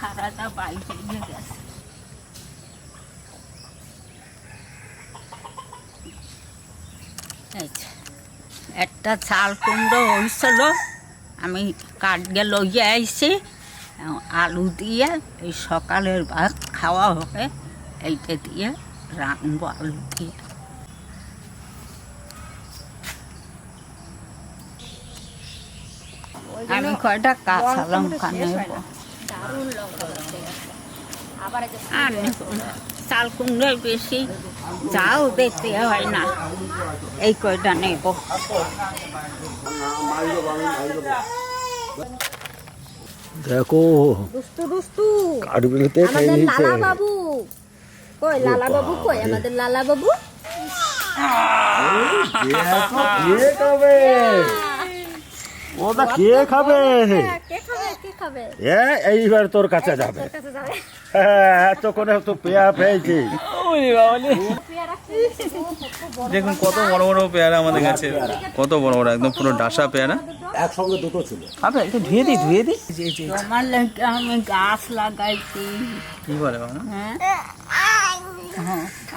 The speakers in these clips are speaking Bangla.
সারাটা বাইরে গেছে। একটা চাল কুমড়ো হয়েছিল, আমি কাটকে লইয়ে আইছি। আলু দিয়ে এই সকালের ভাত খাওয়া হবে, এইটা দিয়ে রানবো আলু দিয়ে। আমি কয়টা কাঁচা লঙ্কা নেব। আর চাল কুমড়ো বেশি যাও দেখতে হয় না, এই কয়টা নেব। দেখো দুষ্টু দুষ্টু কাঠবিড়িতে খেয়ে আমাদের নিয়েছে। লালা বাবু কই? লালা বাবু কই? আমাদের লালা বাবু কে খাবে? ওটা কে খাবে? কে খাবে? কে খাবে? এইবার তোর কাছে যাবে। কাছে যাবে। হ্যাঁ, এতক্ষণে তো পেয়া পেয়েছি। দেখুন কত বড় বড় পেয়ারা আমাদের কাছে, কত বড় বড় একদম পুরো ডাসা পেয়ারা। একসঙ্গে দুটো ছিল। আবে একটু ধুয়ে দিই। তোমার লাগে আমি গাছ লাগাইছি। কি বলে বাবা? হ্যাঁ,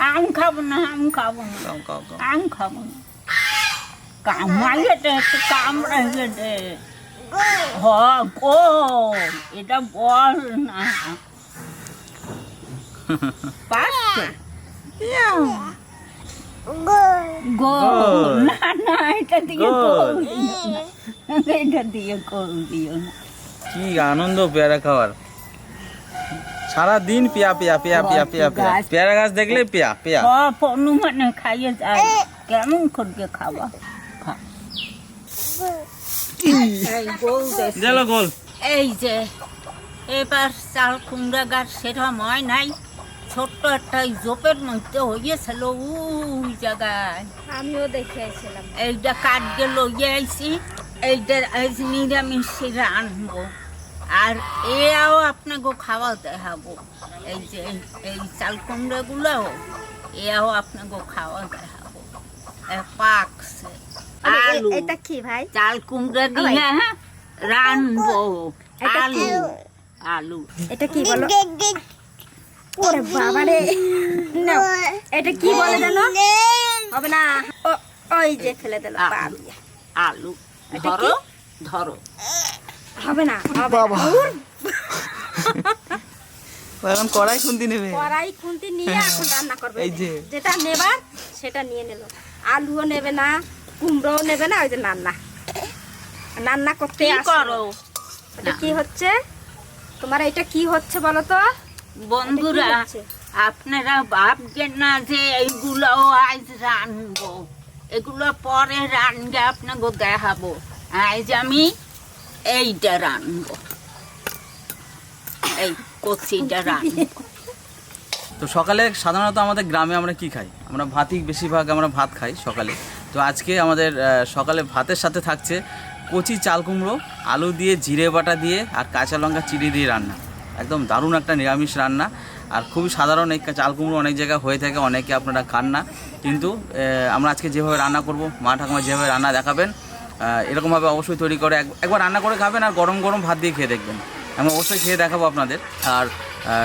আম খাবো না, আম খাবো না, খাও। আম খাবো না। কামড়াইলে একটু কামড়াইলে দে। গো এটা বল না। পারছো? গো না, এটা দিয়ে গোল দিও না, এটা দিয়ে গোল দিও না। কি আনন্দ পেয়ারা খাওয়ার, সারা দিন পেয়া। পেয়ারা গাছ দেখলে পেয়া। অনুমানে খাইয়ে যায়, কেমন করবে খাওয়া। এই গোল দেখছি। গোল। এই যে এবার চাল কুমড়া গাছ সেরকম হয় নাই, ছোট্ট একটা জোপের মধ্যে হইয়েছিল ওই জায়গায়। আমিও দেখে আইছিলাম। এইটা কাটকে লইয়ে আইছি, এইটা নিরামিষে রানবো। আর এও আপনাকে খাওয়া দেখাবো। এই যে এই চাল কুমড়াগুলো এও আপনাকে খাওয়া দেখাবো। পাকছে আলু। এটা কি ভাই? চাল কুমড়া দিয়ে রানবো। এটা আলু কি? আলু এটা কি বলো? ওরে বাবা রে, নাও। এটা কি বলে জানো? হবে না। ওই যে ফেলে দিল পা দিয়ে। আলু এটা ধরো কি? ধরো। হবে না। বাবা এখন কড়াই খুন্তি নেবে। কড়াই খুন্তি নিয়ে এখন রান্না করবে। এই যে। যেটা নেবার সেটা নিয়ে নিল। আলুও নেবে না, কুমড়োও নেবে না। ওই যে রান্না করতে কি আসলো। করো এটা কি হচ্ছে তোমার? এটা কি হচ্ছে বলো তো বন্ধুরা? এটা কি হচ্ছে? আপনারা ভাবছেন না যে এইগুলো আজ রানবো, এগুলো পরে রানলে আপনাকে দেখাবো। আজ আমি এইটা রানবো, এই কচিটা রানবো। তো সকালে সাধারণত আমাদের গ্রামে আমরা কি খাই? আমরা ভাতই বেশিরভাগ আমরা ভাত খাই সকালে। তো আজকে আমাদের সকালে ভাতের সাথে থাকছে কচি চাল কুমড়ো, আলু দিয়ে, জিরে বাটা দিয়ে আর কাঁচা লঙ্কা চিড়ে দিয়ে রান্না। একদম দারুণ একটা নিরামিষ রান্না। আর খুবই সাধারণ এই চাল কুমড়ো অনেক জায়গায় হয়ে থাকে, অনেকে আপনারা খান না, কিন্তু আমরা আজকে যেভাবে রান্না করব, মা ঠাকুমা যেভাবে রান্না দেখাবেন এরকমভাবে অবশ্যই তৈরি করে একবার রান্না করে খাবেন আর গরম গরম ভাত দিয়ে খেয়ে দেখবেন। আমি অবশ্যই খেয়ে দেখাবো আপনাদের। আর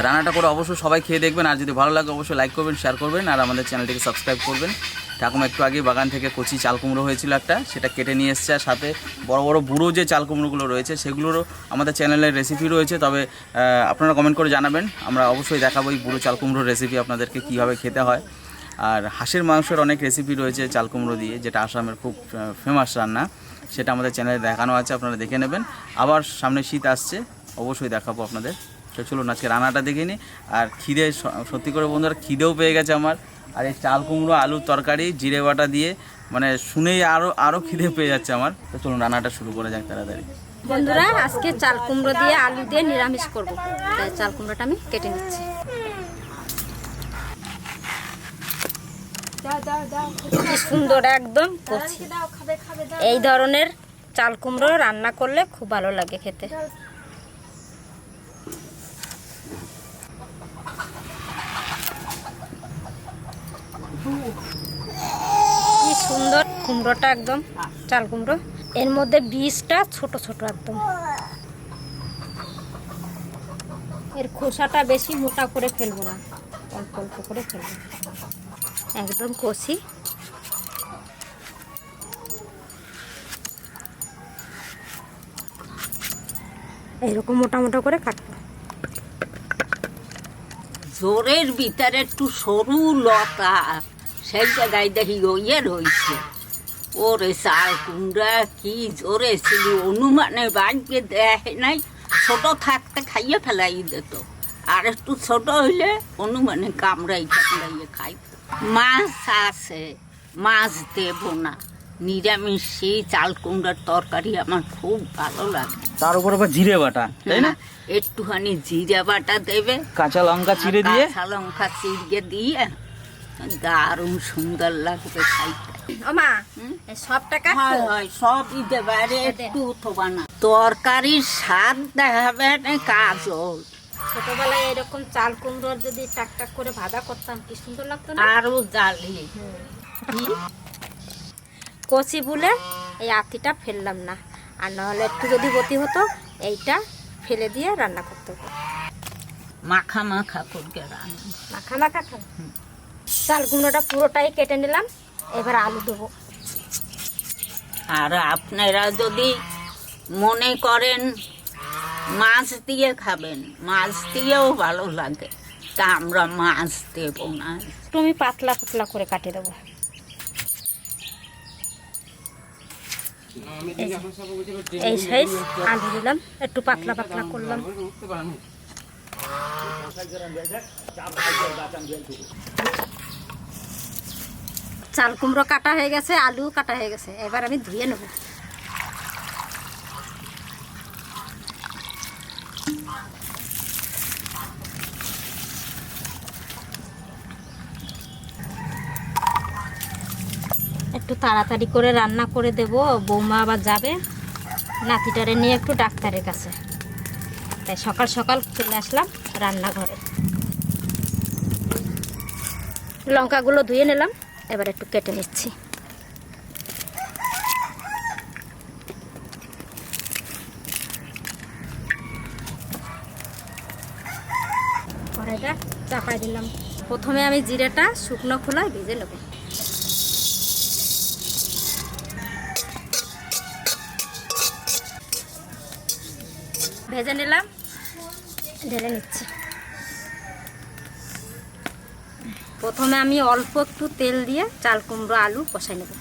রান্নাটা করে অবশ্যই সবাই খেয়ে দেখবেন। আর যদি ভালো লাগে অবশ্যই লাইক করবেন, শেয়ার করবেন আর আমাদের চ্যানেলটিকে সাবস্ক্রাইব করবেন। ঠাকুমা একটু আগে বাগান থেকে কচি চাল কুমড়ো হয়েছিল একটা, সেটা কেটে নিয়ে এসছে। আর সাথে বড় বড় বুড়ো যে চাল কুমড়োগুলো রয়েছে সেগুলোরও আমাদের চ্যানেলের রেসিপি রয়েছে। তবে আপনারা কমেন্ট করে জানাবেন, আমরা অবশ্যই দেখাবো এই বুড়ো চাল কুমড়োর রেসিপি আপনাদেরকে কীভাবে খেতে হয়। আর হাঁসের মাংসের অনেক রেসিপি রয়েছে চাল কুমড়ো দিয়ে, যেটা আসামের খুব ফেমাস রান্না, সেটা আমাদের চ্যানেলে দেখানো আছে, আপনারা দেখে নেবেন। আবার সামনে শীত আসছে, অবশ্যই দেখাবো আপনাদের। তো চলুন আজকে রান্নাটা দেখে নিই। আর খিদে, সত্যি করে বন্ধুরা খিদেও পেয়ে গেছে আমার। আর এই চাল কুমড়ো আলুর তরকারি জিরে বাটা দিয়ে মানে শুনেই আরও খিদে পেয়ে যাচ্ছে আমার। তো চলুন রান্নাটা শুরু করা যাক তাড়াতাড়ি। বন্ধুরা, আজকে চাল কুমড়ো দিয়ে আলু দিয়ে নিরামিষ করব। তাই চাল কুমড়োটা আমি কেটে নিচ্ছি। কি সুন্দর একদম কচি। এই ধরনের চাল কুমড়ো রান্না করলে খুব ভালো লাগে খেতে। কি সুন্দর কুমড়োটা, একদম চাল কুমড়ো। এর মধ্যে বীজটা ছোট ছোট একদম। এর খোসাটা বেশি মোটা করে ফেলবো না, অল্প অল্প করে ফেলবো, একদম কষি। এইরকম মোটা মোটা করে কাটবো। জোরের ভিতরে একটু সরু লতা, সেই জায়গায় দেখি ইয়ে রয়েছে। ওরে চাল কুমড়া কি জোরে ছিল, অনুমানে বাড়িকে দেখে নাই, ছোট থাকতে খাইয়ে ফেলাই দিত, আর একটু ছোট হইলে অনুমানে কামড়াইয়ে খাইত। মাছ আছে, মাছ দেব না, নিরামিষি চাল কুমড়ার তরকারি আমার খুব ভালো লাগে। তার উপর আবার জিরে বাটা, তাই না? একটুখানি জিরা বাটা দেবে, কাঁচা লঙ্কা চিড়ে দিয়ে, কাঁচা লঙ্কা চিড়ে দিয়ে দারুণ সুন্দর লাগবে খাইতে। ও মা, এই সব টাকা হয় হয় সবই দেবে, আরে একটু থোবা না। তরকারির স্বাদ দেখাবে না কাজল। ছোটবেলায় এরকম চাল কুমড়োর যদি টাক টাক করে ভাজা করতাম কি সুন্দর লাগতো না। আরো জালি কচি বলে এই আতিটা ফেললাম না, আর নাহলে একটু যদি গতি হতো এইটা ফেলে দিয়ে রান্না করতে হতো। মাখা মাখা করবে রান্না। মাখা মাখা খান। চাল কুমড়োটা পুরোটাই কেটে নিলাম, এবার আলু দেবো। আর আপনারা যদি মনে করেন মাছ দিয়ে খাবেন, মাছ দিয়েও ভালো লাগে, তা আমরা মাছ দেব না। একটু আমি পাতলা পাতলা করে কাটে দেবো। এই সাইজ আলু দিলাম, একটু পাতলা পাতলা করলাম। চাল কুমড়ো কাটা হয়ে গেছে, আলু কাটা হয়ে গেছে, এবার আমি ধুয়ে নেব। একটু তাড়াতাড়ি করে রান্না করে দেব, বৌমা আবার যাবে নাতিটারে নিয়ে একটু ডাক্তারের কাছে, তাই সকাল সকাল চলে আসলাম রান্নাঘরে। লঙ্কাগুলো ধুয়ে নিলাম, এবার একটু কেটে নিচ্ছি। কড়াইটা চাপাই দিলাম। প্রথমে আমি জিরেটা শুকনো খোলায় ভেজে নেব। ভেজে নিলাম, ঢেলে নিচ্ছি। প্রথমে আমি অল্প একটু তেল দিয়ে চাল কুমড়ো আলু কষাই নেব।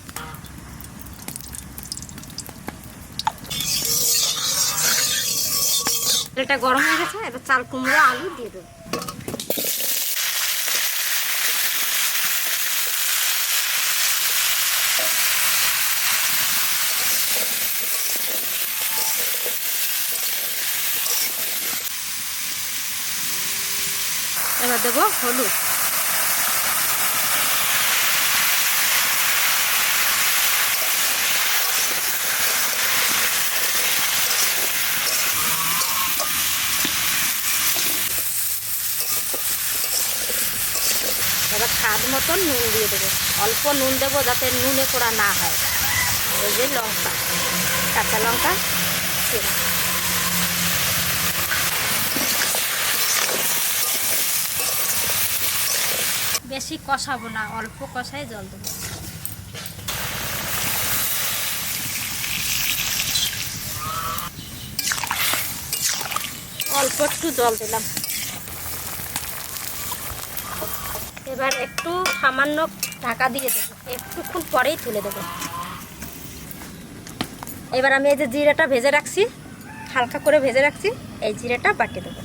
তেলটা গরম হয়ে গেছে, এবার চাল কুমড়ো আলু দিয়ে দেবো। এবার দেবো হলুদ, এবার স্বাদ মতন নুন দিয়ে দেবো। অল্প নুন দেবো যাতে নুনে করা না হয়। এই যে লঙ্কা, কাঁচা লঙ্কা চিড়ে। বেশি কষাবো না, অল্প কষায় জল দেবো। অল্প একটু জল দিলাম। এবার একটু সামান্য ঢাকা দিয়ে দেবো, একটুক্ষণ পরেই তুলে দেবো। এবার আমি এই যে জিরাটা ভেজে রাখছি, হালকা করে ভেজে রাখছি, এই জিরাটা বাটি দেবো।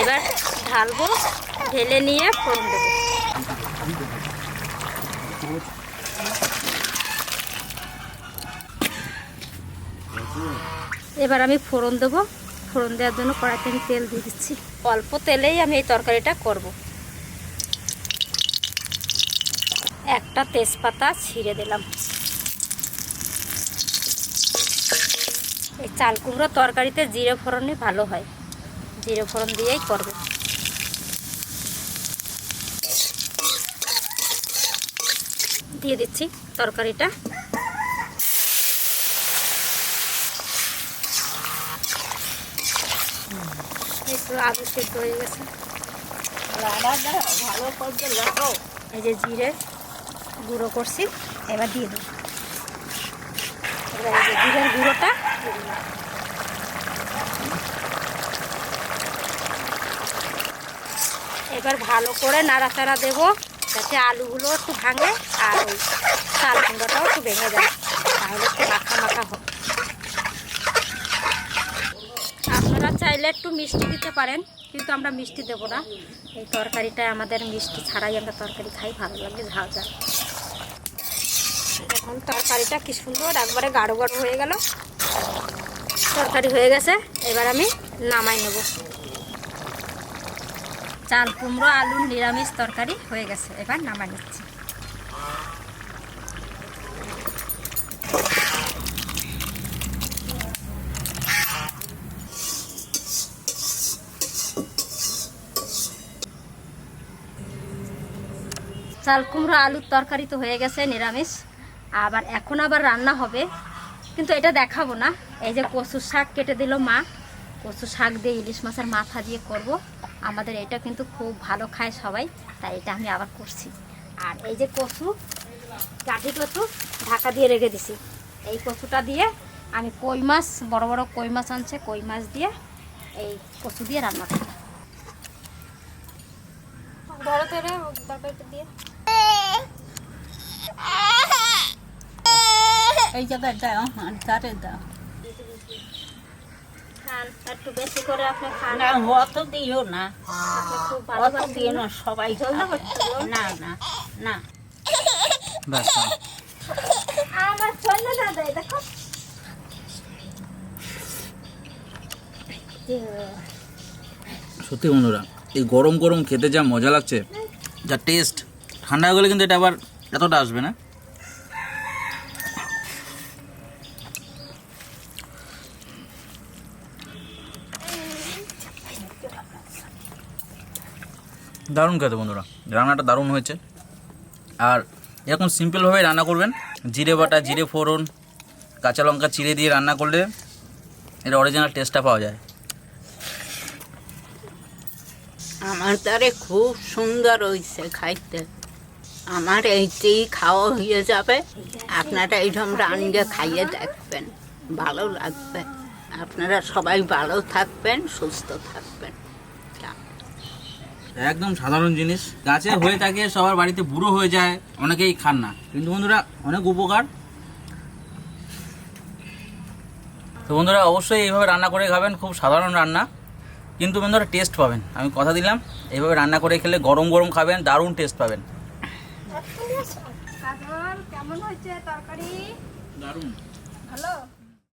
এবার ঢালবো, ঢেলে নিয়ে ফোড়ন দেবো। এবার আমি ফোড়ন দেবো। ফোড়ন দেওয়ার জন্য কড়াইতে আমি তেল দিয়ে দিচ্ছি। অল্প তেলেই আমি এই তরকারিটা করব। একটা তেজপাতা ছিঁড়ে দিলাম। এই চাল কুমড়ো তরকারিতে জিরে ফোড়নই ভালো হয়, জিরে ফোড়ন দিয়েই করবে। দিয়ে দিচ্ছি তরকারিটা। একটু আলু সেদ্ধ হয়ে গেছে। ভালো করতে লাগো। এই যে জিরে গুঁড়ো করছি, এবার দিয়ে দেবো। এবার এই যে জিরের গুঁড়োটা দিয়ে দিলাম। এবার ভালো করে নাড়াচাড়া দেবো যাতে আলুগুলো একটু ভাঙে আর ওই চাল কুমড়োটাও একটু ভেঙে যায়, তাহলে একটু মাখা মাখা হবে। আপনারা চাইলে একটু মিষ্টি দিতে পারেন, কিন্তু আমরা মিষ্টি দেবো না। এই তরকারিটায় আমাদের মিষ্টি ছাড়াই আমরা তরকারি খাই, ভালো লাগে ঝাল ঝাল। এখন তরকারিটা কি সুন্দর একবারে গাঢ় গাঢ় হয়ে গেল, তরকারি হয়ে গেছে। এবার আমি নামাই নেব। চাল কুমড়ো আলুর নিরামিষ তরকারি হয়ে গেছে, এবার নামাই নিচ্ছি। চাল কুমড়ো আলুর তরকারি তো হয়ে গেছে নিরামিষ, আবার এখন আবার রান্না হবে, কিন্তু এটা দেখাবো না। এই যে কচুর শাক কেটে দিল মা, কচু শাক দিয়ে ইলিশ মাছের মাথা দিয়ে করব। আমাদের এটা কিন্তু খুব ভালো খায় সবাই, তাই এটা আমি আবার করছি। আর এই যে কচু, কাঠি কচু ঢাকা দিয়ে রেখে দিছি। এই কচুটা দিয়ে আমি কই মাছ, বড় বড় কই মাছ আনছে, কই মাছ দিয়ে এই কচু দিয়ে রান্না করব। বড় তেরে তরকারিটা দিয়ে এই জায়গায় দাও, তারে দাও। খান একটু বেশি করে আপনি খান। না অত দিও না, আপনি খুব অত ভালোবাসেন। দিও না, সবাই ঝোলটা খাবে। হচ্ছে ঝোল? না না না, ব্যাস থাম। আমার চলে না দেয়, দেখো। সত্যি বন্ধুরা, এই গরম গরম খেতে যা মজা লাগছে, যা টেস্ট, ঠান্ডা হয়ে গেলে কিন্তু এটা আবার এতটা আসবে না। দারুণ খেতে বন্ধুরা, রান্নাটা দারুণ হয়েছে। আর এরকম সিম্পলভাবে রান্না করবেন, জিরে বাটা, জিরে ফোড়ন, কাঁচা লঙ্কা চিড়ে দিয়ে রান্না করলে এর অরিজিনাল টেস্টটা পাওয়া যায়। আমার তারে খুব সুন্দর হয়েছে খাইতে। আমার এইটাই খাওয়া হয়ে যাবে। আপনারা এইরকম রান্না খাইয়ে দেখবেন, ভালো লাগবে। আপনারা সবাই ভালো থাকবেন, সুস্থ থাকবেন। একদম সাধারণ জিনিস, গাছে হয়ে থাকে, সবার বাড়িতে বুড়ো হয়ে যায়, অনেকেই খান না, কিন্তু বন্ধুরা অনেক উপকার। তো বন্ধুরা অবশ্যই এইভাবে রান্না করে খাবেন, খুব সাধারণ রান্না, কিন্তু বন্ধুরা টেস্ট পাবেন, আমি কথা দিলাম। এইভাবে রান্না করে খেলে গরম গরম খাবেন, দারুণ টেস্ট পাবেন। কেমন হয়েছে তরকারি? দারুণ ভালো।